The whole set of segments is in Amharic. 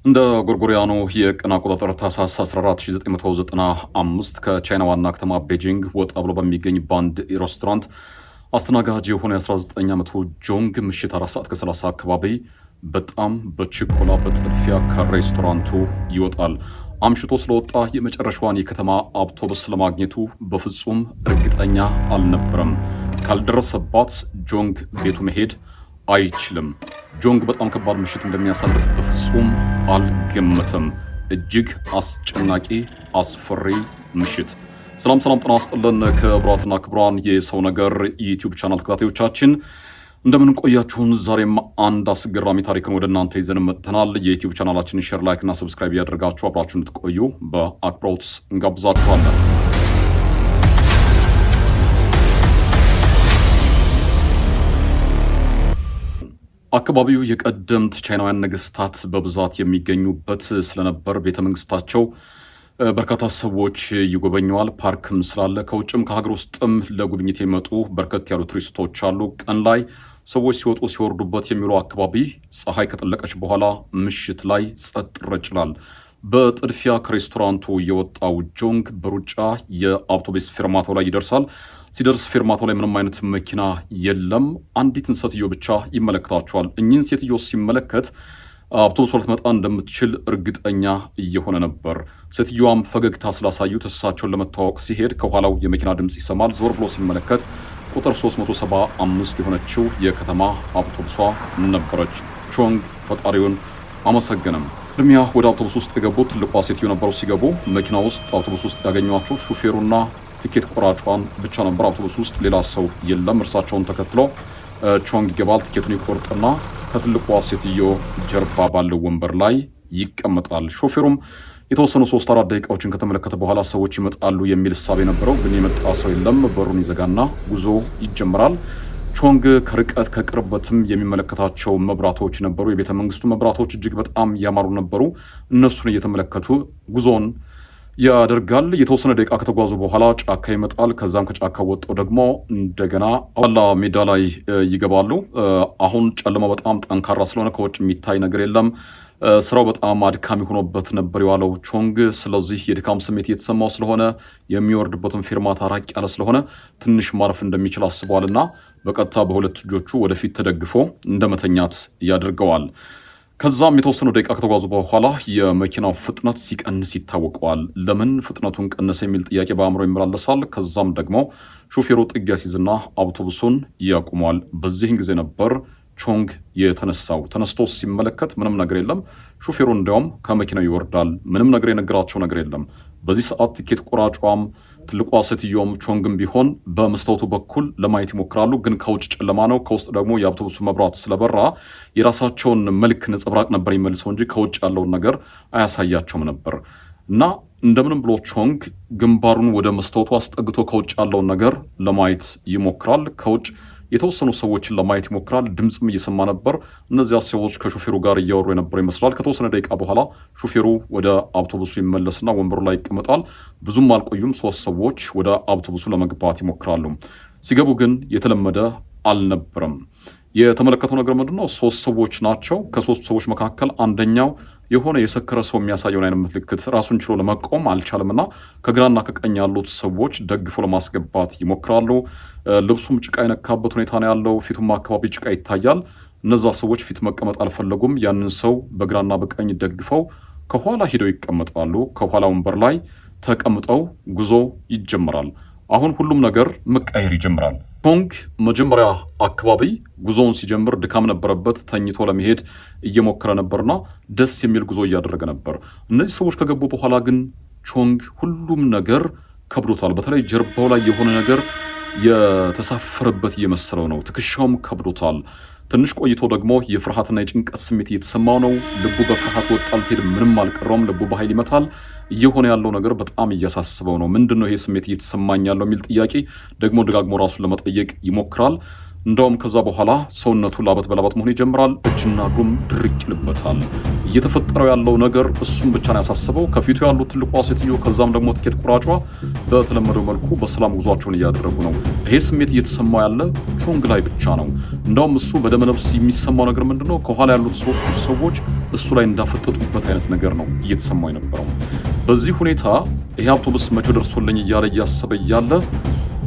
እንደ ጎርጎሪያኑ የቀን አቆጣጠር ታህሳስ 14 1995 ከቻይና ዋና ከተማ ቤጂንግ ወጣ ብሎ በሚገኝ ባንድ ሬስቶራንት አስተናጋጅ የሆነ የ19 ዓመቱ ጆንግ ምሽት 4 ሰዓት ከ30 አካባቢ በጣም በችኮላ በጥድፊያ ከሬስቶራንቱ ይወጣል። አምሽቶ ስለወጣ የመጨረሻዋን የከተማ አውቶቡስ ለማግኘቱ በፍጹም እርግጠኛ አልነበረም። ካልደረሰባት ጆንግ ቤቱ መሄድ አይችልም። ጆንግ በጣም ከባድ ምሽት እንደሚያሳልፍ በፍጹም አልገመተም። እጅግ አስጨናቂ አስፈሪ ምሽት። ሰላም ጤና ይስጥልን ክቡራትና ክቡራን የሰው ነገር ዩቲዩብ ቻናል ተከታታዮቻችን እንደምን ቆያችሁን? ዛሬም አንድ አስገራሚ ታሪክን ወደ እናንተ ይዘን መጥተናል። የዩቲዩብ ቻናላችንን ሼር፣ ላይክ እና ሰብስክራይብ ያደርጋችሁ አብራችሁ እንድትቆዩ በአክብሮት እንጋብዛችኋለን። አካባቢው የቀደምት ቻይናውያን ነገስታት በብዛት የሚገኙበት ስለነበር ቤተመንግስታቸው በርካታ ሰዎች ይጎበኘዋል። ፓርክም ስላለ ከውጭም ከሀገር ውስጥም ለጉብኝት የሚመጡ በርከት ያሉ ቱሪስቶች አሉ። ቀን ላይ ሰዎች ሲወጡ ሲወርዱበት የሚውለው አካባቢ ፀሐይ ከጠለቀች በኋላ ምሽት ላይ ጸጥ ረጭ ይላል። በጥድፊያ ከሬስቶራንቱ የወጣው ጆንግ በሩጫ የአውቶቡስ ፌርማታው ላይ ይደርሳል። ሲደርስ ፌርማታው ላይ ምንም አይነት መኪና የለም። አንዲትን ሴትዮ ብቻ ይመለከታቸዋል። እኚህን ሴትዮ ሲመለከት አውቶቡሷ ልትመጣ እንደምትችል እርግጠኛ እየሆነ ነበር። ሴትዮዋም ፈገግታ ስላሳዩት እሳቸውን ለመተዋወቅ ሲሄድ ከኋላው የመኪና ድምፅ ይሰማል። ዞር ብሎ ሲመለከት ቁጥር 375 የሆነችው የከተማ አውቶቡሷ ነበረች። ቾንግ ፈጣሪውን አመሰገነም። ቅድሚያ ወደ አውቶቡስ ውስጥ የገቡት ትልቋ ሴትዮ ነበሩ። ሲገቡ መኪና ውስጥ አውቶቡስ ውስጥ ያገኟቸው ሹፌሩና ቲኬት ቆራጯን ብቻ ነበር። አውቶቡስ ውስጥ ሌላ ሰው የለም። እርሳቸውን ተከትሎ ቾንግ ይገባል። ቲኬቱን ይቆርጥና ከትልቋ ሴትዮ ጀርባ ባለው ወንበር ላይ ይቀመጣል። ሾፌሩም የተወሰኑ 3-4 ደቂቃዎችን ከተመለከተ በኋላ ሰዎች ይመጣሉ የሚል እሳቤ ነበረው። ግን የመጣ ሰው የለም። በሩን ይዘጋና ጉዞ ይጀምራል። ቾንግ ከርቀት ከቅርበትም የሚመለከታቸው መብራቶች ነበሩ። የቤተ መንግስቱ መብራቶች እጅግ በጣም ያማሩ ነበሩ። እነሱን እየተመለከቱ ጉዞን ያደርጋል። የተወሰነ ደቂቃ ከተጓዙ በኋላ ጫካ ይመጣል። ከዛም ከጫካ ወጣው ደግሞ እንደገና አላ ሜዳ ላይ ይገባሉ። አሁን ጨለማ በጣም ጠንካራ ስለሆነ ከውጭ የሚታይ ነገር የለም። ስራው በጣም አድካሚ ሆኖበት ነበር የዋለው ቾንግ። ስለዚህ የድካም ስሜት እየተሰማው ስለሆነ የሚወርድበትን ፌርማታ ራቅ ያለ ስለሆነ ትንሽ ማረፍ እንደሚችል አስቧልና በቀጥታ በሁለት እጆቹ ወደፊት ተደግፎ እንደመተኛት ያደርገዋል። ከዛም የተወሰኑ ደቂቃ ከተጓዙ በኋላ የመኪናው ፍጥነት ሲቀንስ ይታወቀዋል። ለምን ፍጥነቱን ቀነሰ የሚል ጥያቄ በአእምሮ ይመላለሳል። ከዛም ደግሞ ሹፌሩ ጥግ ያስይዝና አውቶቡሱን ያቁሟል። በዚህን ጊዜ ነበር ቾንግ የተነሳው። ተነስቶ ሲመለከት ምንም ነገር የለም። ሹፌሩ እንዲያውም ከመኪናው ይወርዳል። ምንም ነገር የነገራቸው ነገር የለም። በዚህ ሰዓት ቲኬት ቆራጯም ትልቋ ሴትዮም ቾንግም ቢሆን በመስታወቱ በኩል ለማየት ይሞክራሉ። ግን ከውጭ ጨለማ ነው፣ ከውስጥ ደግሞ የአውቶቡሱ መብራት ስለበራ የራሳቸውን መልክ ነጸብራቅ ነበር ይመልሰው እንጂ ከውጭ ያለውን ነገር አያሳያቸውም ነበር። እና እንደምንም ብሎ ቾንግ ግንባሩን ወደ መስታወቱ አስጠግቶ ከውጭ ያለውን ነገር ለማየት ይሞክራል። ከውጭ የተወሰኑ ሰዎችን ለማየት ይሞክራል። ድምፅም እየሰማ ነበር። እነዚያ ሰዎች ከሹፌሩ ጋር እያወሩ የነበረው ይመስላል። ከተወሰነ ደቂቃ በኋላ ሹፌሩ ወደ አውቶቡሱ ይመለስና ወንበሩ ላይ ይቀመጣል። ብዙም አልቆዩም። 3 ሰዎች ወደ አውቶቡሱ ለመግባት ይሞክራሉ። ሲገቡ ግን የተለመደ አልነበረም። የተመለከተው ነገር ምንድነው? 3 ሰዎች ናቸው። ከ3 ሰዎች መካከል አንደኛው የሆነ የሰከረ ሰው የሚያሳየውን አይነት ምልክት ራሱን ችሎ ለመቆም አልቻለምና ከግራና ከቀኝ ያሉት ሰዎች ደግፎ ለማስገባት ይሞክራሉ። ልብሱም ጭቃ የነካበት ሁኔታ ነው ያለው። ፊቱም አካባቢ ጭቃ ይታያል። እነዛ ሰዎች ፊት መቀመጥ አልፈለጉም። ያንን ሰው በግራና በቀኝ ደግፈው ከኋላ ሂደው ይቀመጣሉ። ከኋላ ወንበር ላይ ተቀምጠው ጉዞ ይጀምራል። አሁን ሁሉም ነገር መቀየር ይጀምራል። ቾንግ መጀመሪያ አካባቢ ጉዞውን ሲጀምር ድካም ነበረበት። ተኝቶ ለመሄድ እየሞከረ ነበርና ደስ የሚል ጉዞ እያደረገ ነበር። እነዚህ ሰዎች ከገቡ በኋላ ግን ቾንግ ሁሉም ነገር ከብዶታል። በተለይ ጀርባው ላይ የሆነ ነገር የተሳፈረበት እየመሰለው ነው። ትከሻውም ከብዶታል። ትንሽ ቆይቶ ደግሞ የፍርሃትና የጭንቀት ስሜት እየተሰማው ነው። ልቡ በፍርሃት ወጣ። ልትሄድ ምንም አልቀረውም። ልቡ በኃይል ይመታል። እየሆነ ያለው ነገር በጣም እያሳስበው ነው። ምንድነው ይሄ ስሜት እየተሰማኝ ያለው የሚል ጥያቄ ደግሞ ደጋግሞ ራሱን ለመጠየቅ ይሞክራል። እንደውም ከዛ በኋላ ሰውነቱ ላበት በላበት መሆን ይጀምራል። እጅና እግሩም ድርቅ ይልበታል። እየተፈጠረው ያለው ነገር እሱም ብቻ ነው ያሳስበው። ከፊቱ ያሉት ትልቋ ሴትዮ ከዛም ደግሞ ትኬት ቆራጯ በተለመደው መልኩ በሰላም ጉዟቸውን እያደረጉ ነው። ይሄ ስሜት እየተሰማው ያለ ቾንግ ላይ ብቻ ነው። እንደውም እሱ በደመነፍስ የሚሰማው ነገር ምንድነው? ከኋላ ያሉት ሶስቱ ሰዎች እሱ ላይ እንዳፈጠጡበት አይነት ነገር ነው እየተሰማው የነበረው። በዚህ ሁኔታ ይሄ አውቶቡስ መቼ ደርሶልኝ እያለ እያሰበ እያለ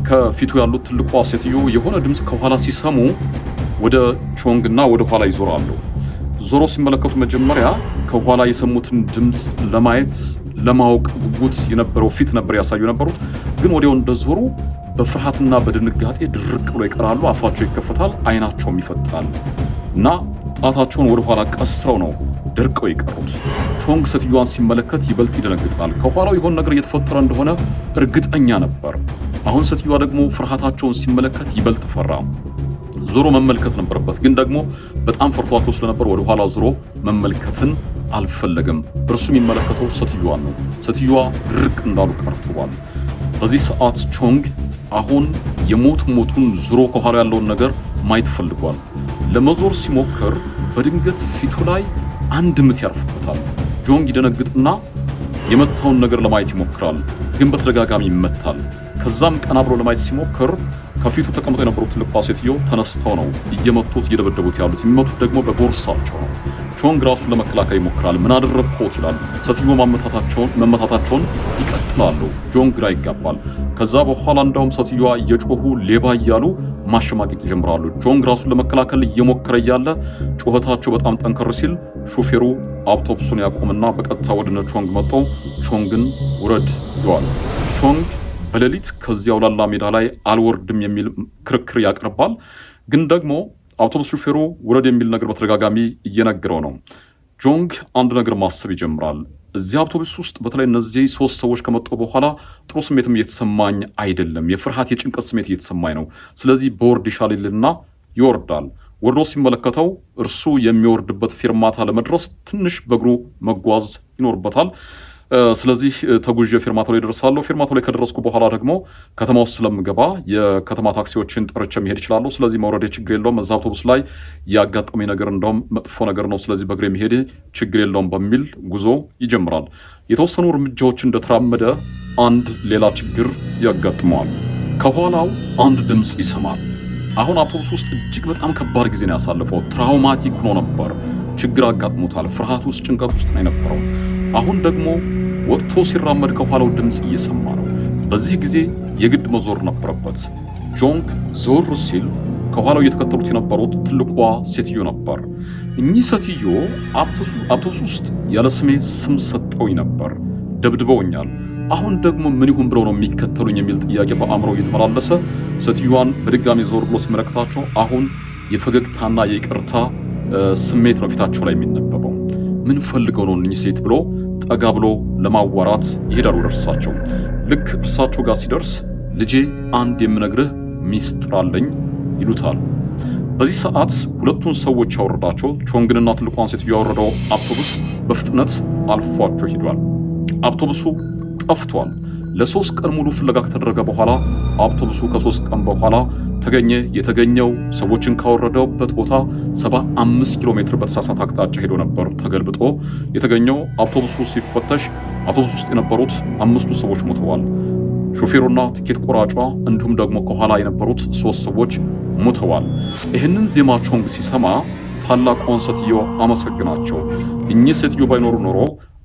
ከፊቱ ያሉት ትልቋ ሴትዮ የሆነ ድምፅ ከኋላ ሲሰሙ ወደ ቾንግና ወደ ኋላ ይዞራሉ። ዞሮ ሲመለከቱ መጀመሪያ ከኋላ የሰሙትን ድምፅ ለማየት ለማወቅ ጉጉት የነበረው ፊት ነበር ያሳዩ ነበሩት። ግን ወዲያው እንደዞሩ በፍርሃትና በድንጋጤ ድርቅ ብሎ ይቀራሉ። አፋቸው ይከፈታል፣ አይናቸውም ይፈጣል እና ጣታቸውን ወደ ኋላ ቀስረው ነው ደርቀው የቀሩት። ቾንግ ሴትዮዋን ሲመለከት ይበልጥ ይደነግጣል። ከኋላው የሆነ ነገር እየተፈጠረ እንደሆነ እርግጠኛ ነበር። አሁን ሴትዮዋ ደግሞ ፍርሃታቸውን ሲመለከት ይበልጥ ፈራ። ዞሮ መመልከት ነበረበት፣ ግን ደግሞ በጣም ፈርቷቸው ስለነበር ወደ ኋላ ዞሮ መመልከትን አልፈለገም። እርሱ የሚመለከተው ሴትዮዋን ነው። ሴትዮዋ ድርቅ እንዳሉ ቀርተዋል። በዚህ ሰዓት ቾንግ አሁን ሞቱን ዞሮ ከኋላ ያለውን ነገር ማየት ፈልጓል። ለመዞር ሲሞክር በድንገት ፊቱ ላይ አንድ ምት ያርፍበታል። ቾንግ ይደነግጥና የመታውን ነገር ለማየት ይሞክራል፣ ግን በተደጋጋሚ ይመታል። ከዛም ቀና ብሎ ለማየት ሲሞክር ከፊቱ ተቀምጠው የነበሩት ትልቋ ሴትዮ ተነስተው ነው እየመቱት እየደበደቡት ያሉት። የሚመቱት ደግሞ በቦርሳቸው ነው። ቾንግ ራሱን ለመከላከል ይሞክራል። ምን አደረግኩት ይላል። ሴትዮ መመታታቸውን ይቀጥላሉ። ቾንግ ግራ ይጋባል። ከዛ በኋላ እንደውም ሴትዮዋ እየጮሁ ሌባ እያሉ ማሸማቀቅ ይጀምራሉ። ቾንግ ራሱን ለመከላከል እየሞከረ እያለ ጩኸታቸው በጣም ጠንከር ሲል ሹፌሩ አውቶቡሱን ያቆምና በቀጥታ ወደ ቾንግ መጥቶ ቾንግን ውረድ ይለዋል። ቾንግ በሌሊት ከዚያው ላላ ሜዳ ላይ አልወርድም የሚል ክርክር ያቀርባል። ግን ደግሞ አውቶቡስ ሹፌሩ ውረድ የሚል ነገር በተደጋጋሚ እየነገረው ነው። ቾንግ አንድ ነገር ማሰብ ይጀምራል። እዚህ አውቶቡስ ውስጥ በተለይ እነዚህ ሶስት ሰዎች ከመጡ በኋላ ጥሩ ስሜትም እየተሰማኝ አይደለም፣ የፍርሃት የጭንቀት ስሜት እየተሰማኝ ነው። ስለዚህ በወርድ ይሻልልና ይወርዳል። ወርዶ ሲመለከተው እርሱ የሚወርድበት ፌርማታ ለመድረስ ትንሽ በእግሩ መጓዝ ይኖርበታል። ስለዚህ ተጉዤ ፌርማታው ላይ ደርሳለሁ። ፌርማታው ላይ ከደረስኩ በኋላ ደግሞ ከተማ ውስጥ ስለምገባ የከተማ ታክሲዎችን ጠርቼ መሄድ እችላለሁ። ስለዚህ መውረዴ ችግር የለውም። እዛ አውቶቡስ ላይ ያጋጠመኝ ነገር እንደውም መጥፎ ነገር ነው። ስለዚህ በእግሬ መሄድ ችግር የለውም በሚል ጉዞ ይጀምራል። የተወሰኑ እርምጃዎች እንደተራመደ አንድ ሌላ ችግር ያጋጥመዋል። ከኋላው አንድ ድምፅ ይሰማል። አሁን አውቶቡስ ውስጥ እጅግ በጣም ከባድ ጊዜ ነው ያሳለፈው። ትራውማቲክ ሆኖ ነበር። ችግር አጋጥሞታል። ፍርሃት ውስጥ፣ ጭንቀት ውስጥ ነው የነበረው። አሁን ደግሞ ወጥቶ ሲራመድ ከኋላው ድምፅ እየሰማ ነው። በዚህ ጊዜ የግድ መዞር ነበረበት። ቾንግ ዞር ሲል ከኋላው እየተከተሉት የነበሩት ትልቋ ሴትዮ ነበር። እኚህ ሴትዮ አውቶቡስ ውስጥ ያለ ስሜ ስም ሰጠውኝ ነበር፣ ደብድበውኛል። አሁን ደግሞ ምን ይሁን ብለው ነው የሚከተሉኝ የሚል ጥያቄ በአእምሮ እየተመላለሰ ሴትዮዋን በድጋሚ ዞር ብሎ ሲመለከታቸው አሁን የፈገግታና የይቅርታ ስሜት ነው ፊታቸው ላይ የሚነበበው። ምን ፈልገው ነው እኚህ ሴት ብሎ ጠጋ ብሎ ለማዋራት ይሄዳል ወደ እርሳቸው። ልክ እርሳቸው ጋር ሲደርስ ልጄ አንድ የምነግርህ ሚስጥር አለኝ ይሉታል። በዚህ ሰዓት ሁለቱን ሰዎች ያወረዳቸው ቾንግንና ትልቋን ሴትዮ ያወረደው አውቶቡስ በፍጥነት አልፏቸው ሄዷል። አውቶቡሱ ጠፍቷል። ለ3 ቀን ሙሉ ፍለጋ ከተደረገ በኋላ አውቶቡሱ ከ3 ቀን በኋላ ተገኘ። የተገኘው ሰዎችን ካወረደበት ቦታ 75 ኪሎ ሜትር በተሳሳተ አቅጣጫ ሄዶ ነበር ተገልብጦ የተገኘው። አውቶቡሱ ሲፈተሽ አውቶቡስ ውስጥ የነበሩት 5 ሰዎች ሞተዋል። ሾፌሩና ትኬት ቆራጯ እንዲሁም ደግሞ ከኋላ የነበሩት 3 ሰዎች ሞተዋል። ይህንን ዜማ ቾንግ ሲሰማ ታላቋን ሴትዮ አመሰግናቸው። እኚህ ሴትዮ ባይኖሩ ኖሮ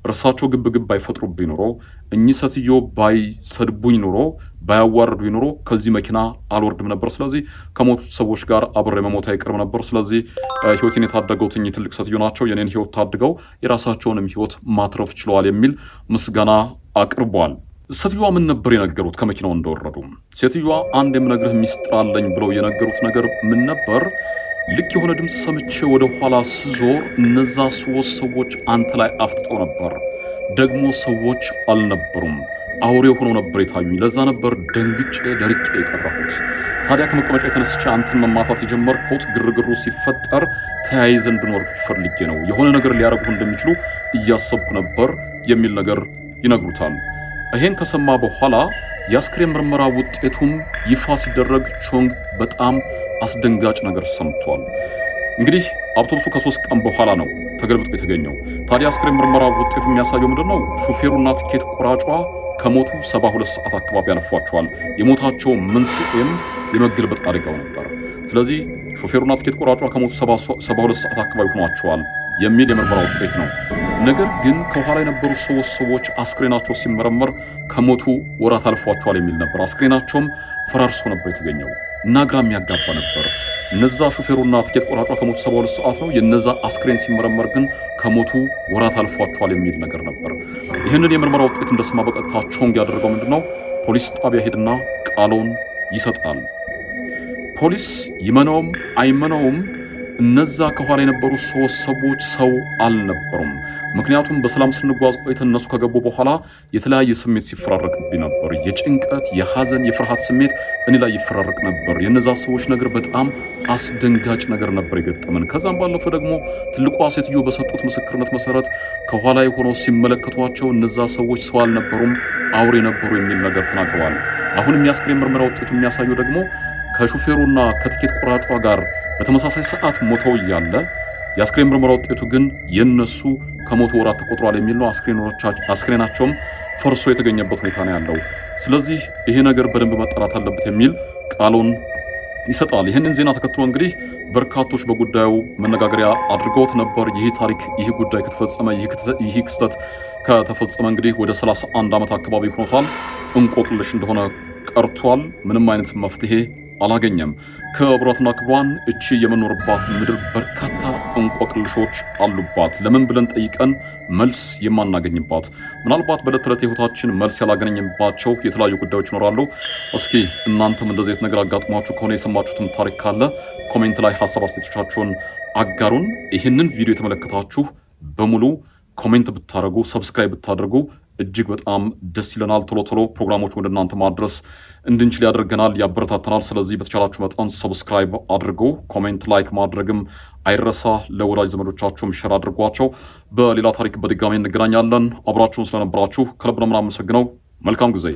እርሳቸው ግብግብ ባይፈጥሩብኝ ኖሮ እኚህ ሴትዮ ባይሰድቡኝ ኖሮ ባያዋርዱኝ ኖሮ ከዚህ መኪና አልወርድም ነበር። ስለዚህ ከሞቱት ሰዎች ጋር አብሬ መሞት አይቀርም ነበር። ስለዚህ ሕይወቴን የታደገውት እኚህ ትልቅ ሴትዮ ናቸው። የኔን ሕይወት ታድገው የራሳቸውንም ሕይወት ማትረፍ ችለዋል የሚል ምስጋና አቅርቧል። ሴትዮዋ ምን ነበር የነገሩት ከመኪናው እንደወረዱ? ሴትዮዋ አንድ የምነግርህ ሚስጥር አለኝ ብለው የነገሩት ነገር ምን ነበር? ልክ የሆነ ድምፅ ሰምቼ ወደ ኋላ ስዞር እነዛ 3 ሰዎች አንተ ላይ አፍጥጠው ነበር። ደግሞ ሰዎች አልነበሩም፣ አውሬ ሆነው ነበር የታዩኝ። ለዛ ነበር ደንግጬ ደርቄ የቀረሁት። ታዲያ ከመቀመጫ የተነስቼ አንተን መማታት የጀመርኩት ግርግሩ ሲፈጠር ተያይዘን እንድኖር ፈልጌ ነው። የሆነ ነገር ሊያረጉ እንደሚችሉ እያሰብኩ ነበር የሚል ነገር ይነግሩታል። ይሄን ከሰማ በኋላ የአስክሬን ምርመራ ውጤቱም ይፋ ሲደረግ ቾንግ በጣም አስደንጋጭ ነገር ሰምቷል። እንግዲህ አውቶቡሱ ከ3 ቀን በኋላ ነው ተገልብጦ የተገኘው። ታዲያ አስክሬን ምርመራ ውጤቱ የሚያሳየው ምንድነው? ሹፌሩና ትኬት ቆራጯ ከሞቱ 72 ሰዓት አካባቢ ያልፏቸዋል። የሞታቸው መንስኤም የመገልበጥ አደጋው ነበር። ስለዚህ ሹፌሩና ትኬት ቆራጯ ከሞቱ 72 ሰዓት አካባቢ ሆኗቸዋል የሚል የምርመራ ውጤት ነው። ነገር ግን ከኋላ የነበሩ ሰዎች አስክሬናቸው ሲመረመር ከሞቱ ወራት አልፏቸዋል የሚል ነበር። አስክሬናቸውም ፈራርሶ ነበር የተገኘው እና ግራ የሚያጋባ ነበር። እነዛ ሹፌሩና ትኬት ቆራጯ ከሞቱ 72 ሰዓት ነው። የነዛ አስክሬን ሲመረመር ግን ከሞቱ ወራት አልፏቸዋል የሚል ነገር ነበር። ይህንን የምርመራ ውጤት እንደሰማ በቀጥታ ቾንግ ያደረገው ምንድነው? ፖሊስ ጣቢያ ሄድና ቃሉን ይሰጣል። ፖሊስ ይመነውም አይመነውም እነዛ ከኋላ የነበሩ ሰዎች ሰው አልነበሩም። ምክንያቱም በሰላም ስንጓዝ ቆይተን እነሱ ከገቡ በኋላ የተለያየ ስሜት ሲፈራረቅብኝ ነበር። የጭንቀት፣ የሐዘን፣ የፍርሃት ስሜት እኔ ላይ ይፈራረቅ ነበር። የነዛ ሰዎች ነገር በጣም አስደንጋጭ ነገር ነበር የገጠመን። ከዛም ባለፈ ደግሞ ትልቋ ሴትዮ በሰጡት ምስክርነት መሰረት ከኋላ ሆነው ሲመለከቷቸው እነዛ ሰዎች ሰው አልነበሩም፣ አውሬ ነበሩ የሚል ነገር ተናግረዋል። አሁን የአስክሬን ምርመራ ውጤቱ የሚያሳየው ደግሞ ከሹፌሩና ከትኬት ቆራጯ ጋር በተመሳሳይ ሰዓት ሞተው እያለ የአስክሬን ምርመራ ውጤቱ ግን የነሱ ከሞቱ ወራት ተቆጥሯል የሚል ነው። አስክሬናቸውም ፈርሶ የተገኘበት ሁኔታ ነው ያለው። ስለዚህ ይሄ ነገር በደንብ መጣራት አለበት የሚል ቃሉን ይሰጣል። ይህንን ዜና ተከትሎ እንግዲህ በርካቶች በጉዳዩ መነጋገሪያ አድርገውት ነበር። ይህ ታሪክ፣ ይህ ጉዳይ ከተፈጸመ፣ ይህ ክስተት ከተፈጸመ እንግዲህ ወደ 31 ዓመት አካባቢ ሆኖታል። እንቆቅልሽ እንደሆነ ቀርቷል። ምንም አይነት መፍትሄ አላገኘም። ክቡራትና ክቡራን እቺ የምንኖርባት ምድር በርካታ እንቆቅልሾች አሉባት። ለምን ብለን ጠይቀን መልስ የማናገኝባት፣ ምናልባት በዕለት ተዕለት ህይወታችን መልስ ያላገኘንባቸው የተለያዩ ጉዳዮች ይኖራሉ። እስኪ እናንተም እንደዚህ ነገር አጋጥሟችሁ ከሆነ የሰማችሁትም ታሪክ ካለ ኮሜንት ላይ ሀሳብ አስተያየቶቻችሁን አጋሩን። ይህንን ቪዲዮ የተመለከታችሁ በሙሉ ኮሜንት ብታደርጉ፣ ሰብስክራይብ ብታደርጉ እጅግ በጣም ደስ ይለናል። ቶሎ ቶሎ ፕሮግራሞች ወደ እናንተ ማድረስ እንድንችል ያደርገናል፣ ያበረታተናል። ስለዚህ በተቻላችሁ መጠን ሰብስክራይብ አድርጉ፣ ኮሜንት፣ ላይክ ማድረግም አይረሳ። ለወዳጅ ዘመዶቻችሁም ሸር አድርጓቸው። በሌላ ታሪክ በድጋሚ እንገናኛለን። አብራችሁን ስለነበራችሁ ከልብ ነው የምናመሰግነው። መልካም ጊዜ